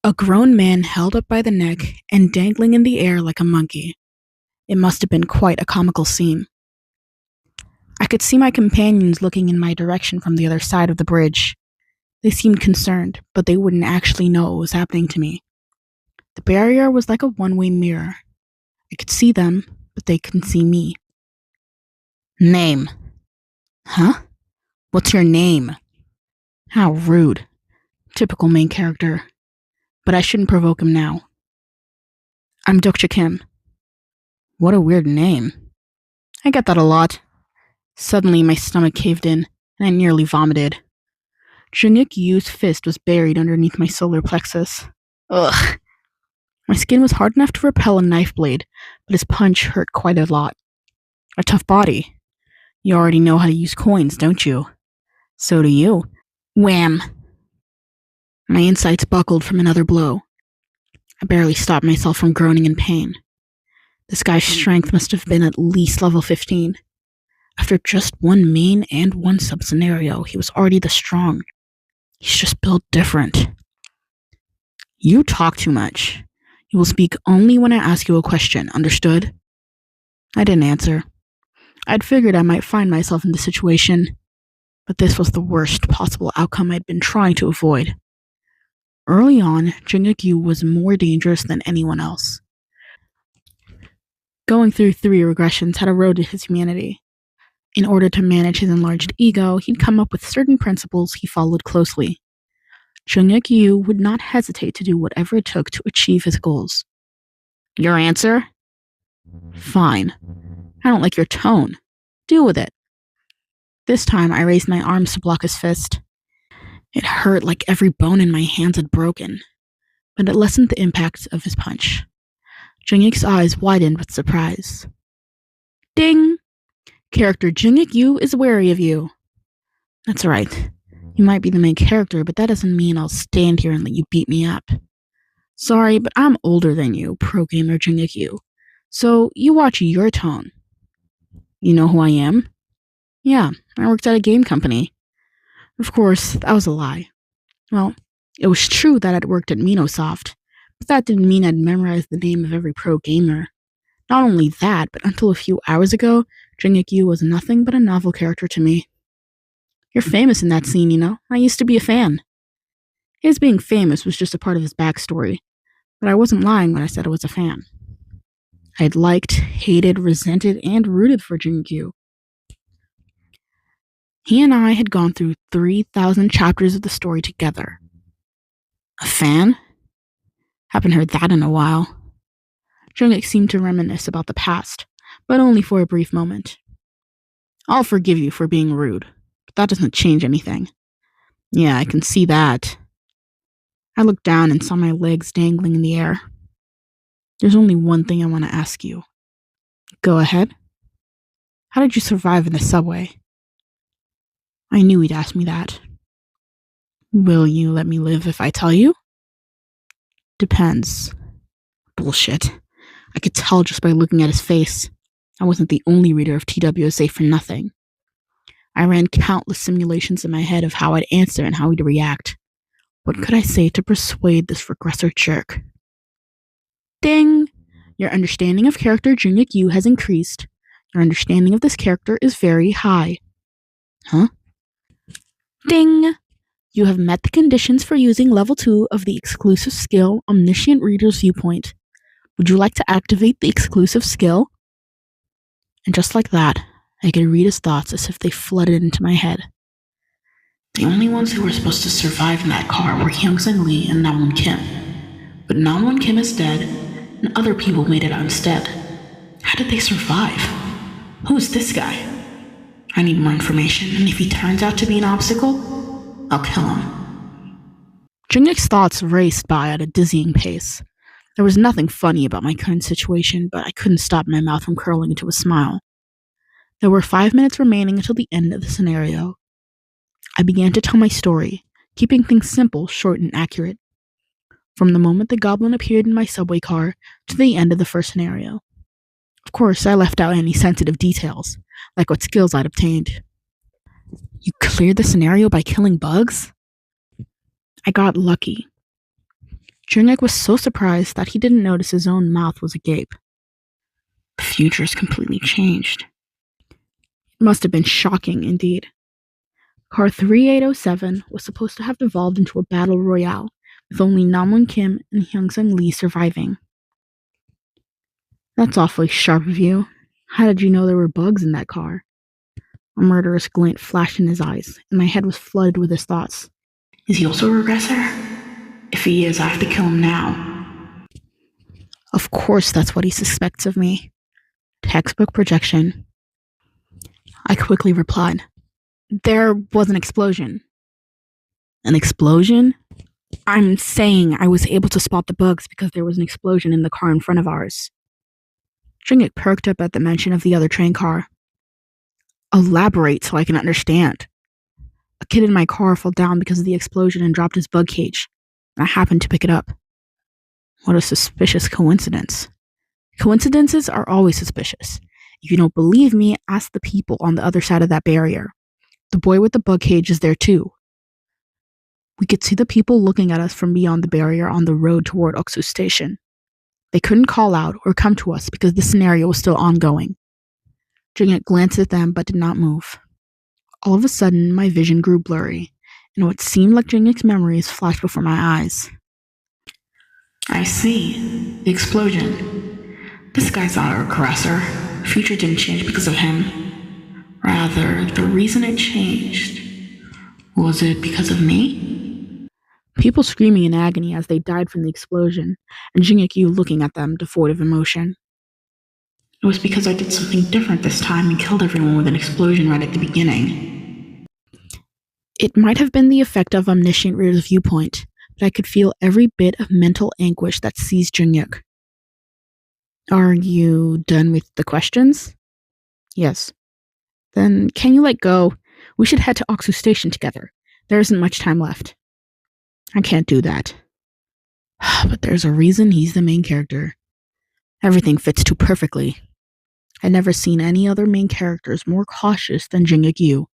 A grown man held up by the neck and dangling in the air like a monkey. It must have been quite a comical scene. I could see my companions looking in my direction from the other side of the bridge. They seemed concerned, but they wouldn't actually know what was happening to me. The barrier was like a one-way mirror. I could see them, but they couldn't see me. Name. Huh? What's your name? How rude. Typical main character. But I shouldn't provoke him now. I'm Dokcha Kim. What a weird name. I get that a lot. Suddenly my stomach caved in, and I nearly vomited. Jungkook Yu's fist was buried underneath my solar plexus. Ugh. My skin was hard enough to repel a knife blade, but his punch hurt quite a lot. A tough body. You already know how to use coins, don't you? So do you. Wham! My insides buckled from another blow. I barely stopped myself from groaning in pain. This guy's strength must have been at least level 15. After just one main and one sub-scenario, he was already this strong. He's just built different. You talk too much. You will speak only when I ask you a question, understood? I didn't answer. I'd figured I might find myself in this situation, but this was the worst possible outcome I'd been trying to avoid. Early on, Jungkook Yu was more dangerous than anyone else. Going through 3 regressions had eroded his humanity. In order to manage his enlarged ego, he'd come up with certain principles he followed closely. Jungkook Yu would not hesitate to do whatever it took to achieve his goals. Your answer? Fine. I don't like your tone. Deal with it. This time I raised my arms to block his fist. It hurt like every bone in my hands had broken, but it lessened the impact of his punch. Jungkook's eyes widened with surprise. Ding! Character Jungkook Yu is wary of you. That's right. You might be the main character, but that doesn't mean I'll stand here and let you beat me up. Sorry, but I'm older than you, pro gamer Jungkook Yu. So you watch your tone. You know who I am? Yeah, I worked at a game company. Of course, that was a lie. Well, it was true that I'd worked at Minosoft, but that didn't mean I'd memorized the name of every pro gamer. Not only that, but until a few hours ago, Jungkook Yu was nothing but a novel character to me. You're famous in that scene, you know. I used to be a fan. His being famous was just a part of his backstory, but I wasn't lying when I said I was a fan. I'd liked, hated, resented, and rooted for Jungkook Yu. He and I had gone through 3,000 chapters of the story together. A fan? Haven't heard that in a while. Jungkook seemed to reminisce about the past, but only for a brief moment. I'll forgive you for being rude, but that doesn't change anything. Yeah, I can see that. I looked down and saw my legs dangling in the air. There's only one thing I want to ask you. Go ahead. How did you survive in the subway? I knew he'd ask me that. Will you let me live if I tell you? Depends. Bullshit. I could tell just by looking at his face. I wasn't the only reader of TWSA for nothing. I ran countless simulations in my head of how I'd answer and how he'd react. What could I say to persuade this regressor jerk? Ding! Your understanding of character Jungkook Yu has increased. Your understanding of this character is very high. Huh? Ding! You have met the conditions for using level 2 of the exclusive skill Omniscient Reader's Viewpoint. Would you like to activate the exclusive skill? And just like that, I could read his thoughts as if they flooded into my head. The only ones who were supposed to survive in that car were Hyungsung Lee and Namwoon Kim. But Namwoon Kim is dead, and other people made it out instead. How did they survive? Who's this guy? I need more information, and if he turns out to be an obstacle, I'll kill him. Jungkook's thoughts raced by at a dizzying pace. There was nothing funny about my current situation, but I couldn't stop my mouth from curling into a smile. There were 5 minutes remaining until the end of the scenario. I began to tell my story, keeping things simple, short, and accurate. From the moment the goblin appeared in my subway car to the end of the first scenario. Of course, I left out any sensitive details, like what skills I'd obtained. You cleared the scenario by killing bugs? I got lucky. Jungkook was so surprised that he didn't notice his own mouth was agape. The future's completely changed. It must have been shocking indeed. Car 3807 was supposed to have devolved into a battle royale, with only Namwoon Kim and Hyungsung Lee surviving. That's awfully sharp of you. How did you know there were bugs in that car? A murderous glint flashed in his eyes, and my head was flooded with his thoughts. Is he also a regressor? If he is, I have to kill him now. Of course that's what he suspects of me. Textbook projection. I quickly replied. There was an explosion. An explosion? I'm saying I was able to spot the bugs because there was an explosion in the car in front of ours. Jungkook perked up at the mention of the other train car. Elaborate so I can understand. A kid in my car fell down because of the explosion and dropped his bug cage. I happened to pick it up. What a suspicious coincidence. Coincidences are always suspicious. If you don't believe me, ask the people on the other side of that barrier. The boy with the bug cage is there too. We could see the people looking at us from beyond the barrier on the road toward Oksu Station. They couldn't call out or come to us because the scenario was still ongoing. Jungkook glanced at them but did not move. All of a sudden, my vision grew blurry, and what seemed like Jungkook's memories flashed before my eyes. I see. The explosion. This guy's not our aggressor. The future didn't change because of him. Rather, the reason it changed. Was it because of me? People screaming in agony as they died from the explosion, and Jungkook looking at them, devoid of emotion. It was because I did something different this time and killed everyone with an explosion right at the beginning. It might have been the effect of Omniscient Reader's Viewpoint, but I could feel every bit of mental anguish that seized Jungkook. Are you done with the questions? Yes. Then can you let go? We should head to Oksu Station together. There isn't much time left. I can't do that. But there's a reason he's the main character. Everything fits too perfectly. I'd never seen any other main characters more cautious than Jungkook.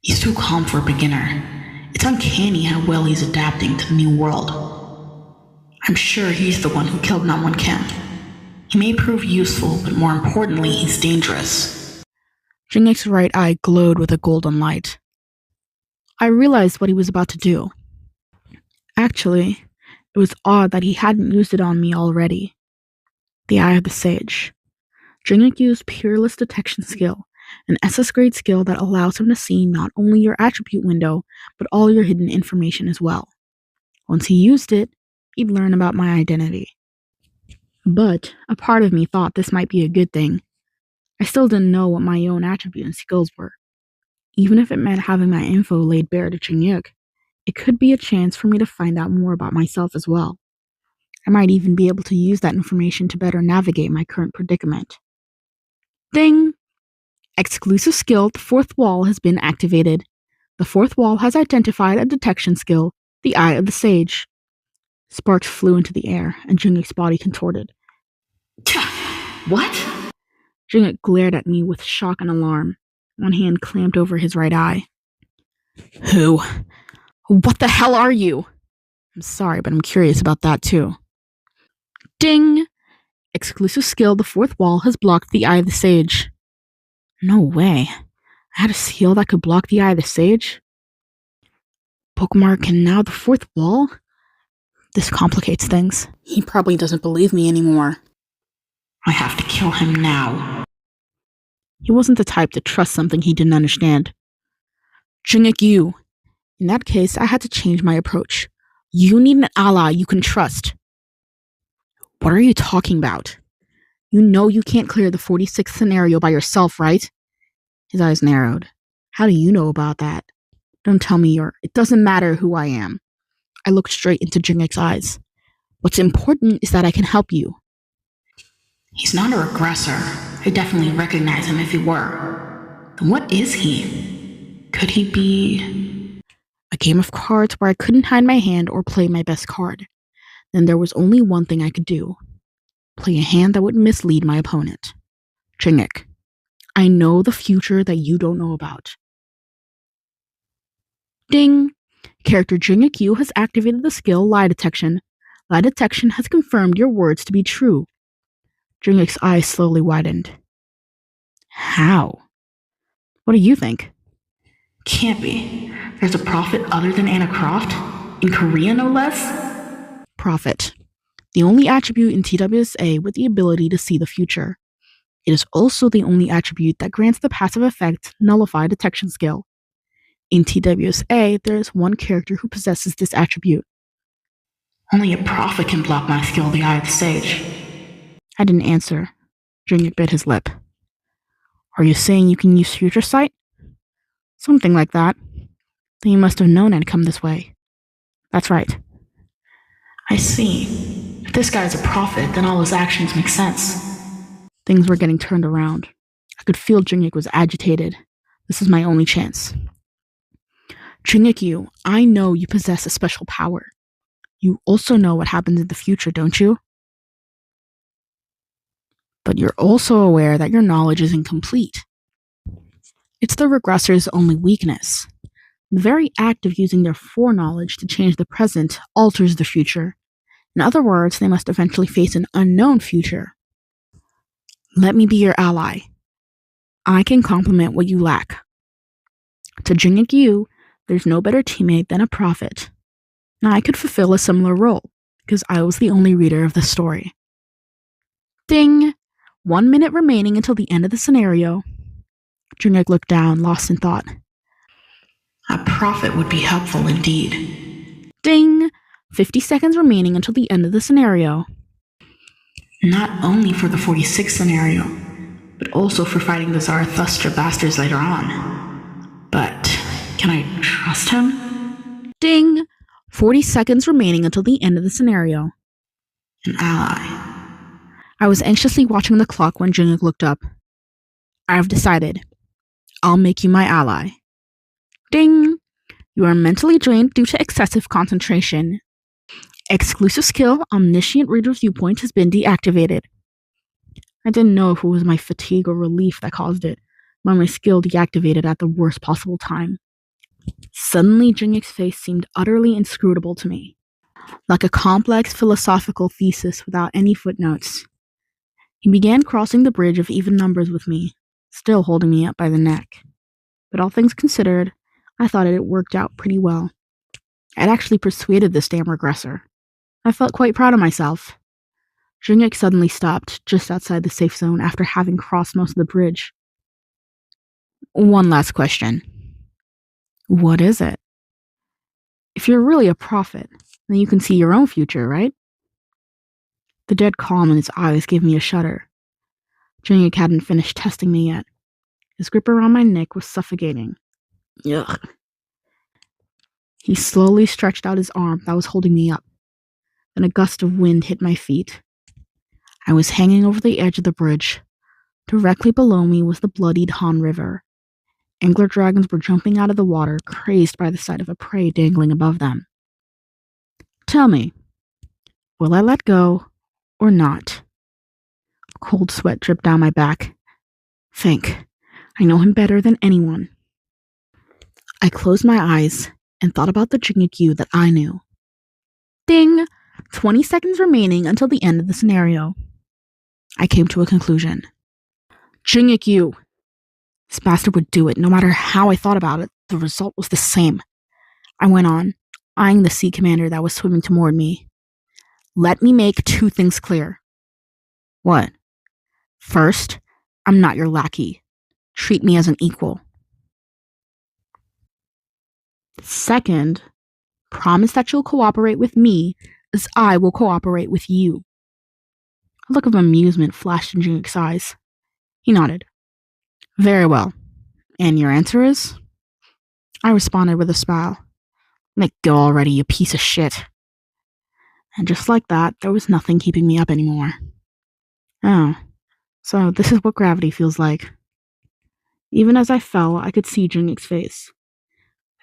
He's too calm for a beginner. It's uncanny how well he's adapting to the new world. I'm sure he's the one who killed Namwoon Kim. He may prove useful, but more importantly, he's dangerous. Jungkook's right eye glowed with a golden light. I realized what he was about to do. Actually, it was odd that he hadn't used it on me already. The Eye of the Sage. Jungkook used Peerless Detection skill, an SS-grade skill that allows him to see not only your attribute window, but all your hidden information as well. Once he used it, he'd learn about my identity. But a part of me thought this might be a good thing. I still didn't know what my own attribute and skills were. Even if it meant having my info laid bare to Jungkook, it could be a chance for me to find out more about myself as well. I might even be able to use that information to better navigate my current predicament. Ding! Exclusive skill, the fourth wall has been activated. The fourth wall has identified a detection skill, the Eye of the Sage. Sparks flew into the air, and Jungkook's body contorted. What? Jungkook glared at me with shock and alarm. One hand clamped over his right eye. Who? What the hell are you? I'm sorry, but I'm curious about that too. Ding! Exclusive skill, the fourth wall has blocked the Eye of the Sage. No way. I had a skill that could block the Eye of the Sage? Bookmark and now the fourth wall? This complicates things. He probably doesn't believe me anymore. I have to kill him now. He wasn't the type to trust something he didn't understand. Jungkook. In that case, I had to change my approach. You need an ally you can trust. What are you talking about? You know you can't clear the 46th scenario by yourself, right? His eyes narrowed. How do you know about that? Don't tell me it doesn't matter who I am. I looked straight into Jungkook's eyes. What's important is that I can help you. He's not a regressor. I definitely recognize him if he were. Then what is he? Could he be... A game of cards where I couldn't hide my hand or play my best card. Then there was only one thing I could do. Play a hand that would mislead my opponent. Jungkook, I know the future that you don't know about. Ding! Character Jungkook has activated the skill Lie Detection. Lie detection has confirmed your words to be true. Jingik's eyes slowly widened. How? What do you think? Can't be. There's a prophet other than Anna Croft? In Korea, no less? Prophet. The only attribute in TWSA with the ability to see the future. It is also the only attribute that grants the passive effect Nullify detection skill. In TWSA, there is one character who possesses this attribute. Only a prophet can block my skill, the Eye of the Sage. I didn't answer. Jingik bit his lip. Are you saying you can use future sight? Something like that. Then you must have known I'd come this way. That's right. I see. If this guy's a prophet, then all his actions make sense. Things were getting turned around. I could feel Jingik was agitated. This is my only chance. Jingik, I know you possess a special power. You also know what happens in the future, don't you? But you're also aware that your knowledge is incomplete. It's the regressor's only weakness. The very act of using their foreknowledge to change the present alters the future. In other words, they must eventually face an unknown future. Let me be your ally. I can complement what you lack. To Jingik, there's no better teammate than a prophet. And I could fulfill a similar role, because I was the only reader of the story. Ding! 1 minute remaining until the end of the scenario. Jingik looked down, lost in thought. A prophet would be helpful indeed. Ding! 50 seconds remaining until the end of the scenario. Not only for the 46th scenario, but also for fighting the Zarathustra bastards later on. But can I trust him? Ding! 40 seconds remaining until the end of the scenario. An ally. I was anxiously watching the clock when Jingik looked up. I've decided. I'll make you my ally. Ding! You are mentally drained due to excessive concentration. Exclusive skill Omniscient Reader Viewpoint has been deactivated. I didn't know if it was my fatigue or relief that caused it, but my skill deactivated at the worst possible time. Suddenly, Jingik's face seemed utterly inscrutable to me, like a complex philosophical thesis without any footnotes. He began crossing the bridge of even numbers with me, still holding me up by the neck. But all things considered, I thought it worked out pretty well. I'd actually persuaded this damn regressor. I felt quite proud of myself. Jingik suddenly stopped just outside the safe zone after having crossed most of the bridge. One last question. What is it? If you're really a prophet, then you can see your own future, right? The dead calm in his eyes gave me a shudder. Jingik hadn't finished testing me yet. His grip around my neck was suffocating. Ugh. He slowly stretched out his arm that was holding me up. Then a gust of wind hit my feet. I was hanging over the edge of the bridge. Directly below me was the bloodied Han River. Angler dragons were jumping out of the water, crazed by the sight of a prey dangling above them. Tell me, will I let go or not? Cold sweat dripped down my back. Think, I know him better than anyone. I closed my eyes and thought about the Jingik that I knew. Ding! 20 seconds remaining until the end of the scenario. I came to a conclusion. Jingik, this bastard would do it no matter how I thought about it. The result was the same. I went on, eyeing the sea commander that was swimming toward me. Let me make two things clear. What? First, I'm not your lackey. Treat me as an equal. Second, promise that you'll cooperate with me as I will cooperate with you. A look of amusement flashed in Jingik's eyes. He nodded. Very well. And your answer is? I responded with a smile. Let go already, you piece of shit. And just like that, there was nothing keeping me up anymore. Oh, so this is what gravity feels like. Even as I fell, I could see Jingik's face.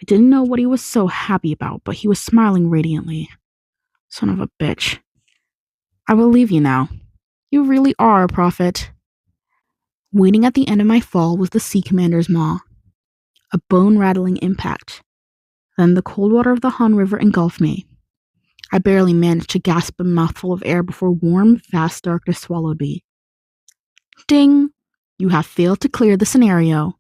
I didn't know what he was so happy about, but he was smiling radiantly. Son of a bitch. I believe you now. You really are a prophet. Waiting at the end of my fall was the sea commander's maw. A bone-rattling impact. Then the cold water of the Han River engulfed me. I barely managed to gasp a mouthful of air before warm, vast darkness swallowed me. Ding! You have failed to clear the scenario.